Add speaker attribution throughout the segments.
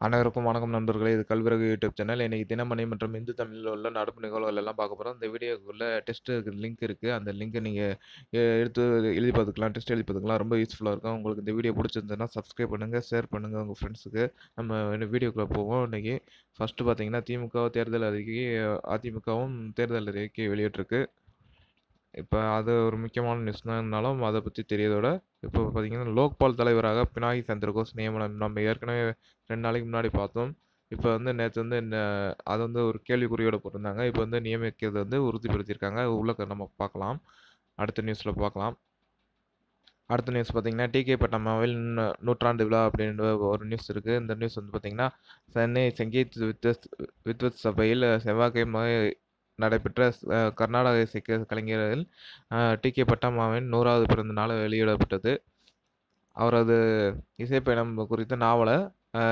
Speaker 1: அனைவருக்கும் வணக்கம் நண்பர்களே! இது கல்விறகு யூடியூப் சேனல். இன்னைக்கு தினமணி மற்றும் இந்து தமிழ்ல உள்ள நடப்பு நிகழ்வுகள் எல்லாம் பார்க்க போறோம். இந்த வீடியோக்குள்ள டெஸ்ட் லிங்க் இருக்கு. அந்த லிங்க நீங்க எடுத்து எழுதி பார்த்துக்கலாம். டெஸ்ட் எழுதி பார்த்துக்கலாம். ரொம்ப யூஸ்ஃபுல்லா இருக்கும். உங்களுக்கு இந்த வீடியோ புடிச்சிருந்ததுன்னா சப்ஸ்கிரைப் பண்ணுங்க, ஷேர் பண்ணுங்க உங்க ஃப்ரெண்ட்ஸுக்கு. நம்ம வீடியோக்குள்ள போவோம். இன்னைக்கு ஃபர்ஸ்ட்டு பார்த்தீங்கன்னா, திமுக தேர்தல் அறிக்கை, அதிமுகவும் தேர்தல் அறிக்கை வெளியிட்டிருக்கு. இப்ப அது ஒரு முக்கியமான நியூஸ் தான்னாலும் அத பத்தி தெரியதோட, இப்போ பார்த்தீங்கன்னா, லோக்பால் தலைவராக பினாகி சந்திரகோஸ் நியமனம். நம்ம ஏற்கனவே 2 நாளைக்கு முன்னாடி பார்த்தோம். இப்ப வந்து நேத்து வந்து அது வந்து ஒரு கேள்விக்குறியோட போட்டிருந்தாங்க. இப்ப வந்து நியமிக்கிறது வந்து உறுதிப்படுத்தியிருக்காங்க. உள்ளக்க நம்ம பார்க்கலாம். அடுத்த நியூஸ்ல பார்க்கலாம். அடுத்த நியூஸ் பார்த்தீங்கன்னா, டிகே பட்டம்மாவில் நூற்றாண்டு விழா அப்படின்ற ஒரு நியூஸ் இருக்கு. இந்த நியூஸ் வந்து பார்த்தீங்கன்னா, சென்னை சங்கீத் வித்வத் சபையில் செவ்வாய்க்கிழமை நடைபெற்ற கர்நாடக இசை கலைஞரில் டிகே பட்டம்மாவின் 100வது பிறந்த நாள் வெளியிடப்பட்டது. அவரது இசைப்பயணம் குறித்த நாவல அ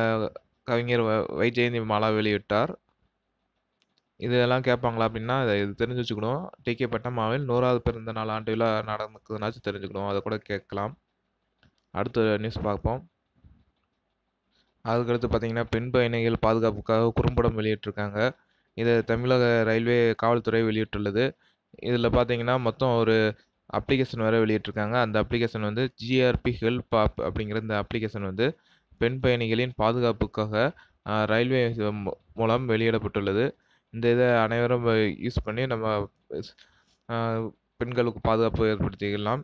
Speaker 1: கவிஞர் வைஜெயந்தி மாலா வெளியிட்டார். இதெல்லாம் கேட்பாங்களா அப்படின்னா, இது தெரிஞ்சு வச்சுக்கணும். டிகே பட்டம்மாவின் 100வது பிறந்த நாள் ஆண்டு விழா நடக்குதுனாச்சும் தெரிஞ்சுக்கணும். அத கூட கேட்கலாம். அடுத்த நியூஸ் பார்ப்போம். அதுக்கடுத்து பார்த்தீங்கன்னா, பெண் பயணிகள் பாதுகாப்புக்காக குறும்படம் வெளியிட்டிருக்காங்க. இத தமிழக ரயில்வே காவல்துறை வெளியிட்டுள்ளது. இதில பார்த்தீங்கன்னா, மொத்தம் ஒரு அப்ளிகேஷன் வேற வெளியிட்டிருக்காங்க. அந்த அப்ளிகேஷன் வந்து ஜிஆர்பி ஹெல்ப் ஆப் அப்படிங்கிற இந்த அப்ளிகேஷன் வந்து பெண் பயணிகளின் பாதுகாப்புக்காக ரயில்வே மூலம் வெளியிடப்பட்டுள்ளது. இந்த இத அனைவரும் யூஸ் பண்ணி நம்ம அ பெண்களுக்கு பாதுகாப்பு ஏற்படுத்திக்கலாம்.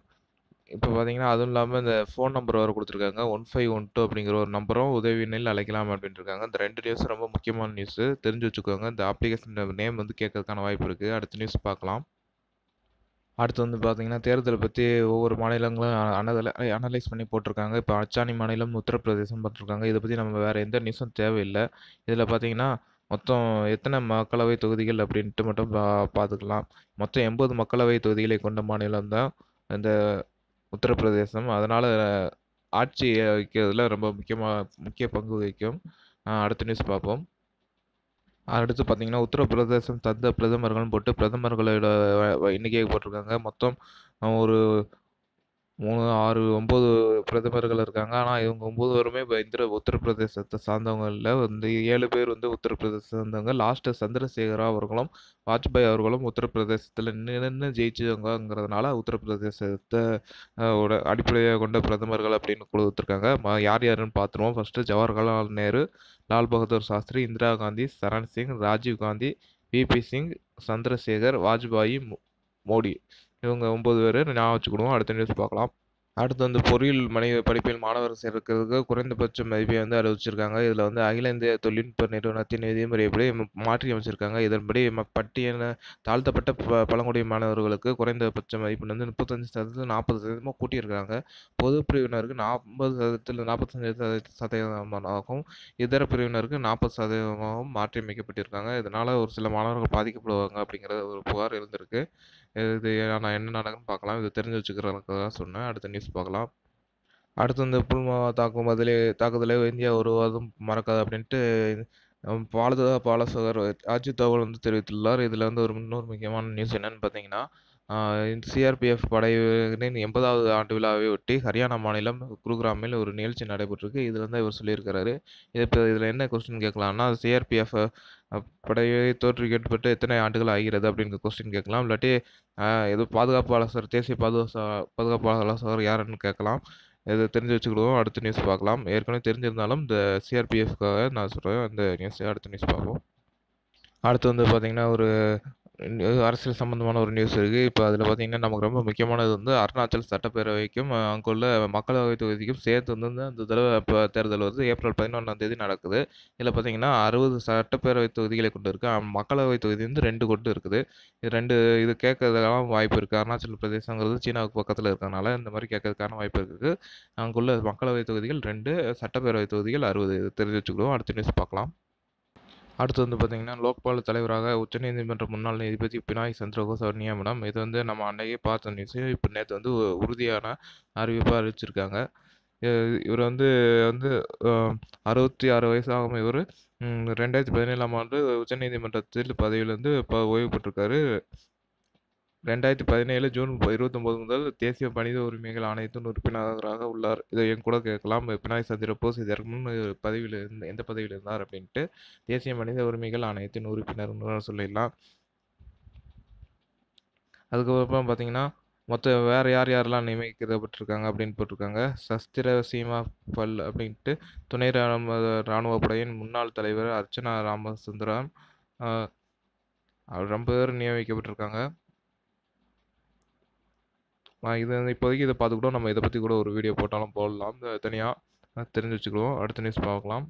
Speaker 1: இப்ப பார்த்தீங்கன்னா, அதுவும் இல்லாம இந்த ஃபோன் நம்பர் வேற குடுத்துருக்காங்க. 1512 அப்படிங்கிற ஒரு நம்பரும் உதவி எண்ணில் அழைக்கலாம் அப்படின்ருக்காங்க. இந்த 2 நியூஸ் ரொம்ப முக்கியமான நியூஸு. தெரிஞ்சு வச்சுக்கோங்க. இந்த அப்ளிகேஷன் நேம் வந்து கேட்கறதுக்கான வாய்ப்பு இருக்கு. அடுத்த நியூஸ் பார்க்கலாம். அடுத்து வந்து பார்த்தீங்கன்னா, தேர்தல பத்தி ஒவ்வொரு மாநிலங்களும் அனலைஸ் பண்ணி போட்டிருக்காங்க. இப்ப அச்சாணி மாநிலம், உத்தரப்பிரதேசம் போட்டிருக்காங்க. இத பத்தி நம்ம வேற எந்த நியூஸும் தேவையில்ல. இதில பார்த்தீங்கன்னா, மொத்தம் எத்தன மக்களவை தொகுதிகள் அப்படின்ட்டு மட்டும் பார்த்துக்கலாம். மொத்தம் 80 மக்களவை தொகுதிகளை கொண்ட மாநிலம் தான் இந்த உத்தரப்பிரதேசம். அதனால ஆட்சி வைக்கிறதுல ரொம்ப முக்கிய பங்கு வகிக்கும். அடுத்த நியூஸ் பார்ப்போம். அடுத்து பார்த்தீங்கன்னா, உத்தரப்பிரதேசம் தந்த பிரதமர்கள்னு போட்டு பிரதமர்களோட எண்ணிக்கைய போட்டிருக்காங்க. மொத்தம் ஒரு 3, 6, 9 பிரதமர்கள் இருக்காங்க. ஆனா, இவங்க 9 பேருமே உத்தரப்பிரதேசத்த சார்ந்தவங்க இல்ல. வந்து 7 பேர் வந்து உத்தரப்பிரதேசத்த சார்ந்தவங்க. லாஸ்ட்டு சந்திரசேகரா அவர்களும், வாஜ்பாய் அவர்களும் உத்தரப்பிரதேசத்துல நின்னு ஜெயிச்சவங்கங்கிறதுனால உத்தரப்பிரதேசத்த அடிப்படையாகக் கொண்ட பிரதமர்கள் அப்படின்னு குடுத்துருக்காங்க. யார் யாருன்னு பார்த்துருவோம். First Jawaharlal Nehru, Lal Bahadur Shastri, Indira Gandhi, Charan Singh, Rajiv Gandhi, VP Singh, Chandrasekhar, Vajpayee, Modi. இவங்க 9 பேரு ஞாபகம் வச்சுக்கிடுவோம். அடுத்த நியூஸ் பார்க்கலாம். அடுத்து வந்து பொறியியல் படிப்பில் மாணவர் சேர்க்கிறதுக்கு குறைந்தபட்ச மதிப்பெண் வந்து அறிவிச்சிருக்காங்க. இதில வந்து அகில இந்திய தொழில்நுட்ப நிறுவனத்தின் விதிமுறைப்படி மாற்றி அமைச்சிருக்காங்க. இதன்படி பட்டியல தாழ்த்தப்பட்ட பழங்குடி மாணவர்களுக்கு குறைந்தபட்ச மதிப்பெண் வந்து 35% 40% கூட்டியிருக்காங்க. பொது பிரிவினருக்கு 40% 45% இதர பிரிவினருக்கு 40% மாற்றியமைக்கப்பட்டிருக்காங்க. இதனால ஒரு சில மாணவர்கள் பாதிக்கப்படுவாங்க அப்படிங்கிற ஒரு புகார் எழுந்திருக்கு. இது நான் என்ன நடக்குன்னு பார்க்கலாம். இது தெரிஞ்சு வச்சுக்கிறதுக்காக தான் சொன்னேன். அடுத்த நியூஸ் பார்க்கலாம். அடுத்து வந்து புல்வாமா தாக்குதலை இந்தியா ஒருபோதும் மறக்காது அப்படின்ட்டு பாதுகாப்பு ஆலோசகர் அஜித் தோவல் வந்து தெரிவித்துள்ளார். இதில வந்து இன்னொரு முக்கியமான நியூஸ் என்னன்னு பார்த்தீங்கன்னா, சிஆர்பிஎஃப் படையினரின் 80வது ஆண்டு விழாவை ஒட்டி ஹரியானா மாநிலம் குருகிராமில் ஒரு நிகழ்ச்சி நடைபெற்றிருக்கு. இதில வந்து இவர் சொல்லியிருக்கிறாரு. இதில என்ன கொஸ்டின் கேட்கலாம்னா, சிஆர்பிஎஃப் படையை தோற்றுவிக்கப்பட்டு எத்தனை ஆண்டுகள் ஆகிறது அப்படிங்கிற கொஸ்டின் கேட்கலாம். இல்லாட்டி ஏதோ பாதுகாப்பு ஆலோசகர் தேசிய பாதுகாப்பு ஆலோசகர் யாருன்னு கேட்கலாம். இத தெரிஞ்சு வச்சுக்கிடுவோம். அடுத்த நியூஸ் பார்க்கலாம். ஏற்கனவே தெரிஞ்சிருந்தாலும் இந்த சிஆர்பிஎஃப்க்காக நான் சொல்றேன். அந்த நியூஸ் அடுத்த நியூஸ் பார்ப்போம். அடுத்து வந்து பார்த்தீங்கன்னா, ஒரு அரசியல் சம்மந்தமான ஒரு நியூஸ் இருக்கு. இப்ப அதில பார்த்தீங்கன்னா, நமக்கு ரொம்ப முக்கியமானது வந்து அருணாச்சல் சட்டப்பேரவைக்கும், அங்குள்ள மக்களவை தொகுதிக்கும் சேர்த்து வந்து இந்த தடவ தேர்தல் வருது. ஏப்ரல் 11ஆம் தேதி நடக்குது. இதில பார்த்தீங்கன்னா, 60 சட்டப்பேரவை தொகுதிகளை கொண்டு இருக்கு. மக்களவை தொகுதி வந்து 2 கொண்டு இருக்குது. இது கேட்கறதுக்கெல்லாம் வாய்ப்பு இருக்கு. அருணாச்சல் பிரதேசங்கிறது சீனாவுக்கு பக்கத்தில இருக்கிறனால, இந்த மாரி கேட்கறதுக்கான வாய்ப்பு இருக்கு. அங்குள்ள மக்களவை தொகுதிகள் 2, சட்டப்பேரவை தொகுதிகள் 60. இத தெரிஞ்சு வச்சுக்கிடுவோம். அடுத்த நியூஸ் பார்க்கலாம். அடுத்து வந்து பார்த்தீங்கன்னா, லோக்பால் தலைவராக உச்சநீதிமன்ற முன்னாள் நீதிபதி பினாய் சந்திரகோஸ் அவர் நியமனம். இது வந்து நம்ம அன்னைக்கே பார்த்த நியூஸு. இப்ப நேத்து வந்து உறுதியான அறிவிப்பா அறிவிச்சிருக்காங்க. இ இவரு வந்து வந்து அ 66 வயசு ஆகும் இவரு. 2017ஆம் ஆண்டு உச்சநீதிமன்றத்தில் பதவியிலிருந்து ஓய்வு பெற்றிருக்காரு. 2017 ஜூன் 29 முதல் தேசிய மனித உரிமைகள் ஆணையத்தின் உறுப்பினராக உள்ளார். இதை என் கூட கேட்கலாம். பினாய் சந்திரபோஸ் இதற்கு முன் பதவியில் எந்த பதவியில் இருந்தார் அப்படின்ட்டு. தேசிய மனித உரிமைகள் ஆணையத்தின் உறுப்பினர்னு சொல்லிடலாம். அதுக்கப்புறம் பார்த்தீங்கன்னா மொத்தம் வேறு யார் யாரெல்லாம் நியமிக்கப்பட்டிருக்காங்க அப்படின்னு போட்டிருக்காங்க. சஸ்திர சீமா பல் அப்படின்ட்டு துணை இராணுவ படையின் முன்னாள் தலைவர் அர்ச்சனா ராமசுந்தரம் ரொம்ப பேர் நியமிக்கப்பட்டிருக்காங்க. இது இப்போதைக்கு இதை பார்த்துக்கிட்டோம். நம்ம இதை பற்றி கூட ஒரு வீடியோ போட்டாலும் போடலாம், தனியாக தெரிஞ்சு வச்சுக்கிடுவோம். அடுத்த நியூஸ் பார்க்கலாம்.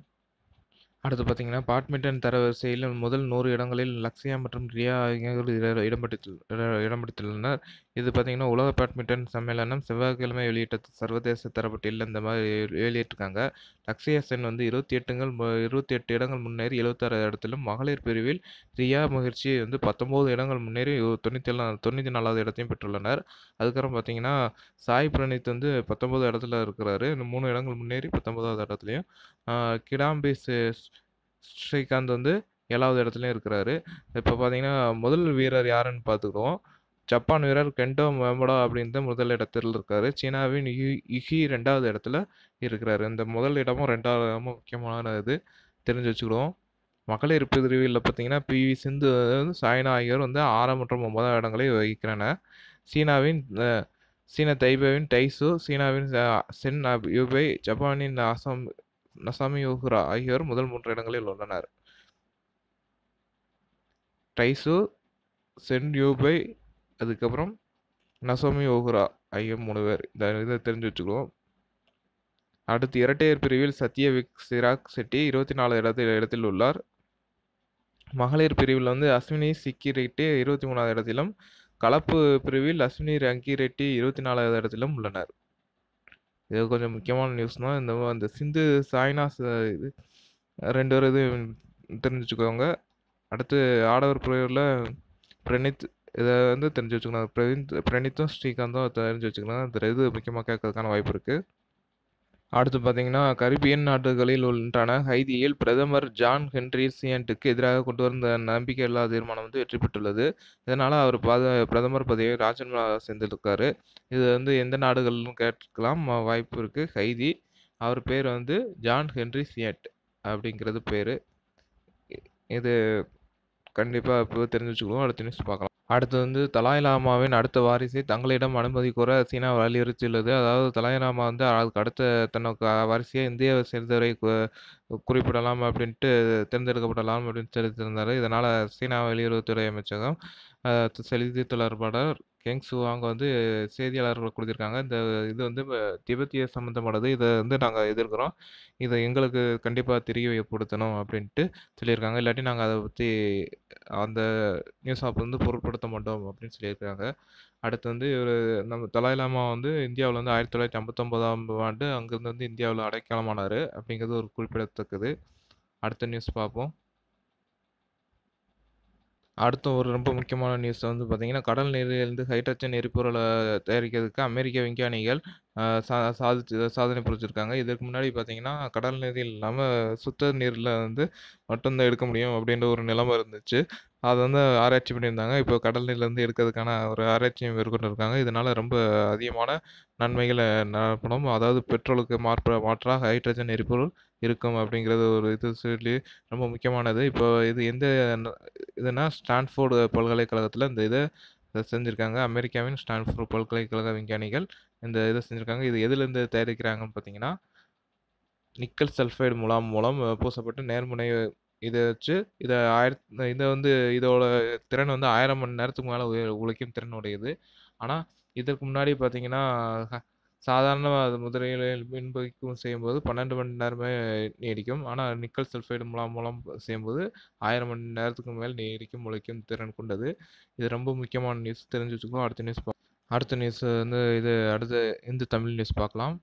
Speaker 1: அடுத்து பார்த்தீங்கன்னா பேட்மிண்டன் தரவரிசையில் முதல் 100 இடங்களில் லக்ஷயா மற்றும் ரியா ஆகியோர் இடம் பிடித்துள்ளனர். இது பார்த்தீங்கன்னா உலக பேட்மிண்டன் சம்மேளனம் செவ்வாய்க்கிழமை வெளியிட்ட சர்வதேச தரப்பட்டியலில் இந்த மாதிரி வெளியிட்டிருக்காங்க. லக்ஷயா சென் வந்து 28 இடங்கள் முன்னேறி 76 இடத்திலும், மகளிர் பிரிவில் ரியா முகர்ஜி வந்து 19 இடங்கள் முன்னேறி 94வது இடத்தையும் பெற்றுள்ளனர். அதுக்கப்புறம் பார்த்தீங்கன்னா சாய் பிரணீத் வந்து 19 இடத்துல இருக்கிறாரு. 3 இடங்கள் முன்னேறி 19வது இடத்துலையும். கிடாம்பி ஸ்ரீகாந்த் வந்து 7வது இடத்துலையும் இருக்கிறாரு. இப்போ பார்த்தீங்கன்னா முதல் வீரர் யாருன்னு பார்த்துக்குறோம். ஜப்பான் வீரர் கெண்டோ மோமோடா அப்படின்ற முதல் இடத்தில் இருக்காரு. சீனாவின் யுகி 2வது இடத்துல இருக்கிறாரு. இந்த முதல் இடமும் 2வது இடமும் முக்கியமான இது தெரிஞ்சு வச்சுக்கிடுவோம். மகளிர் பிரிவில் பார்த்தீங்கன்னா PV சிந்து சாய்னா ஆகியோர் வந்து 6 மற்றும் 9 இடங்களை வகிக்கிறனர். சீன தைபேவின் டைசு, சீனாவின் சென் யூபை, ஜப்பானின் நசாமி யோகுரா ஆகியோர் முதல் 3 இடங்களில் உள்ளனர். டைசு, சென் யூபை, அதுக்கப்புறம் நசோமி யோகுரா ஆகிய 3 பேர். இதை தெரிஞ்சு வச்சுக்குவோம். அடுத்து இரட்டையர் பிரிவில் சத்யவிக் சிராக் செட்டி 24 இடத்தில் உள்ளார். மகளிர் பிரிவில் வந்து அஸ்வினி சிக்கி ரெட்டி 23வது இடத்திலும், கலப்பு பிரிவில் அஸ்வினி ரங்கி ரெட்டி 24வது இடத்திலும் உள்ளனர். இது கொஞ்சம் முக்கியமான நியூஸ் தான். இந்த சிந்து சாய்னா இது 2 பேர் இது தெரிஞ்சு வச்சுக்கோங்க. அடுத்து ஆடவர் பிரிவில் பிரணீத், இதை வந்து தெரிஞ்சு வச்சுக்கணும். பிரணீத்தும் ஸ்ரீகாந்தும் தெரிஞ்சு வச்சுக்கணும். இந்த இது முக்கியமாக கேட்கறதுக்கான வாய்ப்பு இருக்குது. அடுத்து பார்த்தீங்கன்னா கரிபியன் நாடுகளில் ஒன்றான ஹைதியில் பிரதமர் ஜான் ஹென்றி சியன்ட்டுக்கு எதிராக கொண்டு வந்த நம்பிக்கையில்லா தீர்மானம் வந்து வெற்றி பெற்றுள்ளது. இதனால் அவர் பிரதமர் பதவியை ராஜினாமா செஞ்சிருக்காரு. இது வந்து எந்த நாடுகள்னு கேட்கலாம் வாய்ப்பு இருக்குது. ஹைதி, அவர் பேர் வந்து ஜான் ஹென்றி சியன்ட் அப்படிங்கிறது பேர். இது கண்டிப்பாக இப்போ தெரிஞ்சு வச்சுக்கணும். அடுத்த நியூஸ் பார்க்கலாம். அடுத்து வந்து தலாய் லாமாவின் அடுத்த வாரிசை தங்களிடம் அனுமதி கோர சீனா வலியுறுத்தியுள்ளது. அதாவது தலாய் லாமா வந்து அதுக்கு அடுத்த தனக்கு வாரிசையை இந்தியாவை சேர்ந்தவரை குறிப்பிடலாம் அப்படின்ட்டு தேர்ந்தெடுக்கப்படலாம் அப்படின்னு தெரிவித்திருந்தார். இதனால் சீனா வெளியுறவுத்துறை அமைச்சகம் செய்தி தொடர்பாளர் கெங் சுவாங் வந்து செய்தியாளர்கள் கொடுத்திருக்காங்க. இது வந்து திபெத்திய சம்மந்தமானது. இதை வந்து நாங்கள் எதிர்க்கிறோம். இதை எங்களுக்கு கண்டிப்பாக தெரியப்படுத்தணும் அப்படின்ட்டு சொல்லியிருக்காங்க. இல்லாட்டி நாங்கள் அதை பற்றி அந்த நியூஸ் வந்து பொருட்படுத்த மாட்டோம் அப்படின்னு சொல்லியிருக்காங்க. அடுத்து வந்து நம்ம தலாய் லாமா வந்து இந்தியாவில் வந்து 1959ஆம் ஆண்டு அங்கேருந்து வந்து இந்தியாவில் அடைக்கலமானார் அப்படிங்கிறது ஒரு குறிப்பிடத்தக்கது. அடுத்த நியூஸ் பார்ப்போம். அடுத்த ஒரு ரொம்ப முக்கியமான நியூஸ் வந்து பார்த்தீங்கன்னா கடல் நீரிலிருந்து ஹைட்ரஜன் எரிபொருளை தயாரிக்கிறதுக்கு அமெரிக்க விஞ்ஞானிகள் சாதனை புரிஞ்சிருக்காங்க. இதற்கு முன்னாடி பார்த்தீங்கன்னா கடல் நீரில் இல்லாமல் சுத்த நீரில் வந்து மட்டும்தான் எடுக்க முடியும் அப்படின்ற ஒரு நிலைமை இருந்துச்சு. அதை வந்து ஆராய்ச்சி பண்ணியிருந்தாங்க. இப்போ கடல் நீர்லேருந்து எடுக்கிறதுக்கான ஒரு ஆராய்ச்சியும் மேற்கொண்டு இருக்காங்க. இதனால் ரொம்ப அதிகமான நன்மைகள் நடப்படும். அதாவது பெட்ரோலுக்கு மாற்றாக ஹைட்ரஜன் எரிபொருள் இருக்கும் அப்படிங்கிறது ஒரு இது சொல்லி ரொம்ப முக்கியமானது. இப்போ இது இதுனா ஸ்டான்ஃபோர்டு பல்கலைக்கழகத்தில் இந்த இதை செஞ்சுருக்காங்க. அமெரிக்காவின் ஸ்டான்ஃபோர்டு பல்கலைக்கழக விஞ்ஞானிகள் இந்த இதை செஞ்சுருக்காங்க. இது எதுலேருந்து தயாரிக்கிறாங்கன்னு பார்த்தீங்கன்னா நிக்கல் சல்ஃபைடு முலாம் மூலம் பூசப்பட்டு நேர்முனை இதை வச்சு இதை வந்து இதோட திறன் வந்து 1000 மணி நேரத்துக்கு மேலே உழைக்கும் திறன் உடையது. ஆனால் இதற்கு முன்னாடி பார்த்தீங்கன்னா சாதாரண முதலைகளில் மின்பொறிக்கும் செய்யும்போது 12 மணி நேரமே நீடிக்கும். ஆனால் நிக்கல் சல்ஃபைடு மூலம் செய்யும்போது 1000 மணி நேரத்துக்கு மேல் நீடிக்கும் உழைக்கும் திறன் கொண்டது. இது ரொம்ப முக்கியமான நியூஸ், தெரிஞ்சு வச்சுக்கோ. அடுத்த நியூஸ் வந்து அடுத்து இந்து தமிழ் நியூஸ் பார்க்கலாம்.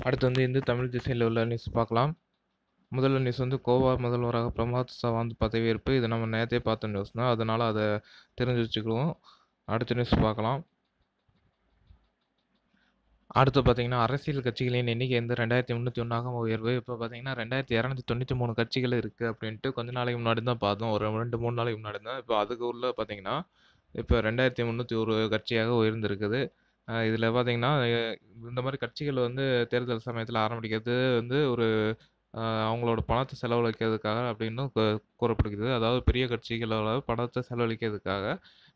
Speaker 1: அடுத்து வந்து இந்து தமிழ் திசையில் உள்ள நியூஸ் பார்க்கலாம். முதல்ல நியூஸ் வந்து கோவா முதல்வராக பிரமோத் சாவந்த் பதவியேற்பு. இது நம்ம நேற்றே பார்த்த நியூஸ் தான், அதனால் அதை தெரிஞ்சு வச்சுக்குவோம். அடுத்த நியூஸ் பார்க்கலாம். அடுத்து பார்த்தீங்கன்னா, அரசியல் கட்சிகளின் எண்ணிக்கை வந்து 2301ஆக உயர்வு. இப்ப பார்த்தீங்கன்னா, 2293 கட்சிகள் இருக்கு அப்படின்ட்டு கொஞ்ச நாளைக்கு முன்னாடி தான் பார்த்தோம். ஒரு 2, 3 நாளைக்கு முன்னாடி தான். இப்ப அதுக்கு உள்ள பார்த்தீங்கன்னா, இப்ப 2301 கட்சியாக உயர்ந்திருக்குது. இதில பார்த்தீங்கன்னா, இந்த மாரி கட்சிகள் வந்து தேர்தல் சமயத்தில ஆரம்பிக்கிறது வந்து ஒரு அவங்களோட பணத்த செலவழிக்கிறதுக்காக அப்படின்னு கூறப்படுகிறது. அதாவது பெரிய கட்சிகளோட பணத்த செலவழிக்கிறதுக்காக,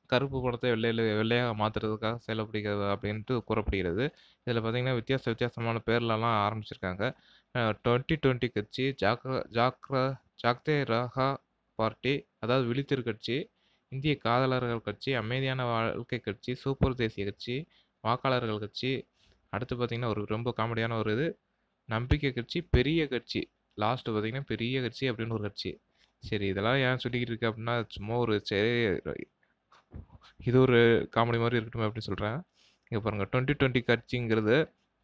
Speaker 1: கருப்பு பணத்த வெள்ளையாக மாத்துறதுக்காக செயல்படுகிறது அப்படின்ட்டு கூறப்படுகிறது. இதில பார்த்தீங்கன்னா, வித்தியாசமான பேர்லலாம் ஆரம்பிச்சிருக்காங்க. 2020 கட்சி, ஜாக்தே ரஹா பார்ட்டி, அதாவது விழித்திரு கட்சி, இந்திய காதலர்கள் கட்சி, அமைதியான வாழ்க்கை கட்சி, சூப்பர் தேசிய கட்சி, வாக்காளர்கள் கட்சி, அடுத்து பார்த்தீங்கன்னா, ஒரு ரொம்ப காமெடியான ஒரு இது, நம்பிக்கை கட்சி, பெரிய கட்சி. லாஸ்ட்டு பார்த்தீங்கன்னா, பெரிய கட்சி அப்படின்னு ஒரு கட்சி. சரி இதெல்லாம் ஏன் சொல்லிக்கிட்டு இருக்க அப்படின்னா, சும்மா ஒரு சரி இது ஒரு காமெடி மாரி இருக்கட்டுமே அப்படின்னு சொல்றேன். இங்க பாருங்க 2020 கட்சிங்கிறது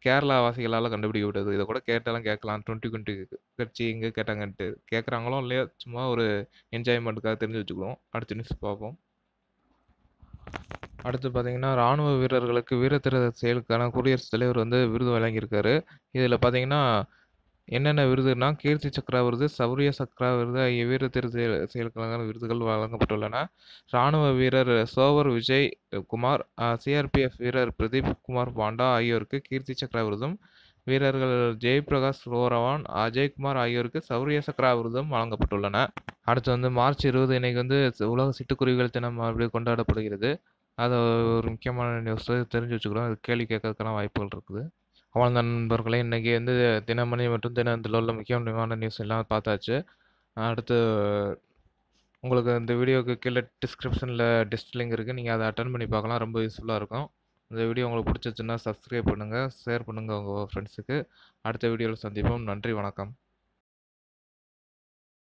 Speaker 1: கேரளா வாசிகளால கண்டுபிடிக்கப்பட்டது. இத கூட கேட்டாலும் கேட்கலாம். 2020 கட்சி எங்க கேட்டாங்கன்ட்டு. கேட்கறாங்களோ இல்லையோ சும்மா ஒரு என்ஜாய்மென்ட்டுக்காக தெரிஞ்சு வச்சுக்குவோம். அடுத்த நியூஸ் பார்ப்போம். அடுத்து பார்த்தீங்கன்னா, ராணுவ வீரர்களுக்கு வீரதீர செயலுக்கான குடியரசுத் தலைவர் வந்து விருது வழங்கியிருக்காரு. இதில பார்த்தீங்கன்னா, என்னென்ன விருதுன்னா, கீர்த்தி சக்ரா விருது, சௌரிய சக்ரா விருது ஆகிய வீரதீர செயலுக்கான விருதுகள் வழங்கப்பட்டுள்ளன. ராணுவ வீரர் சோவர் விஜய் குமார், சிஆர்பிஎஃப் வீரர் பிரதீப் குமார் பாண்டா ஆகியோருக்கு கீர்த்தி சக்ரா விருதும், வீரர்கள் ஜெய்பிரகாஷ் ரோரவான், அஜய்குமார் ஆகியோருக்கு சௌரிய சக்ரா விருதும் வழங்கப்பட்டுள்ளன. அடுத்து வந்து மார்ச் 20 இன்னைக்கு வந்து உலக சிட்டுக்குருவிகள் தினம் அப்படி கொண்டாடப்படுகிறது. அது ஒரு முக்கியமான நியூஸ் தெரிஞ்சு வச்சுக்கிறோம். அது கேள்வி கேட்கறதுக்கான வாய்ப்புகள் இருக்குது. அவ்வளோதான் நண்பர்களே. இன்னைக்கு வந்து தினமணி மற்றும் தினத்தந்தில உள்ள முக்கியமான நியூஸ் எல்லாம் பார்த்தாச்சு. அடுத்து உங்களுக்கு இந்த வீடியோவுக்கு கீழ டிஸ்கிரிப்ஷன்ல டெஸ்ட் லிங்க் இருக்கு. நீங்க அத அட்டெண்ட் பண்ணி பார்க்கலாம். ரொம்ப யூஸ்ஃபுல்லா இருக்கும். இந்த வீடியோ உங்களுக்கு பிடிச்சிருச்சுன்னா சப்ஸ்கிரைப் பண்ணுங்க, ஷேர் பண்ணுங்க உங்க ஃப்ரெண்ட்ஸுக்கு. அடுத்த வீடியோல சந்திப்போம். நன்றி, வணக்கம்.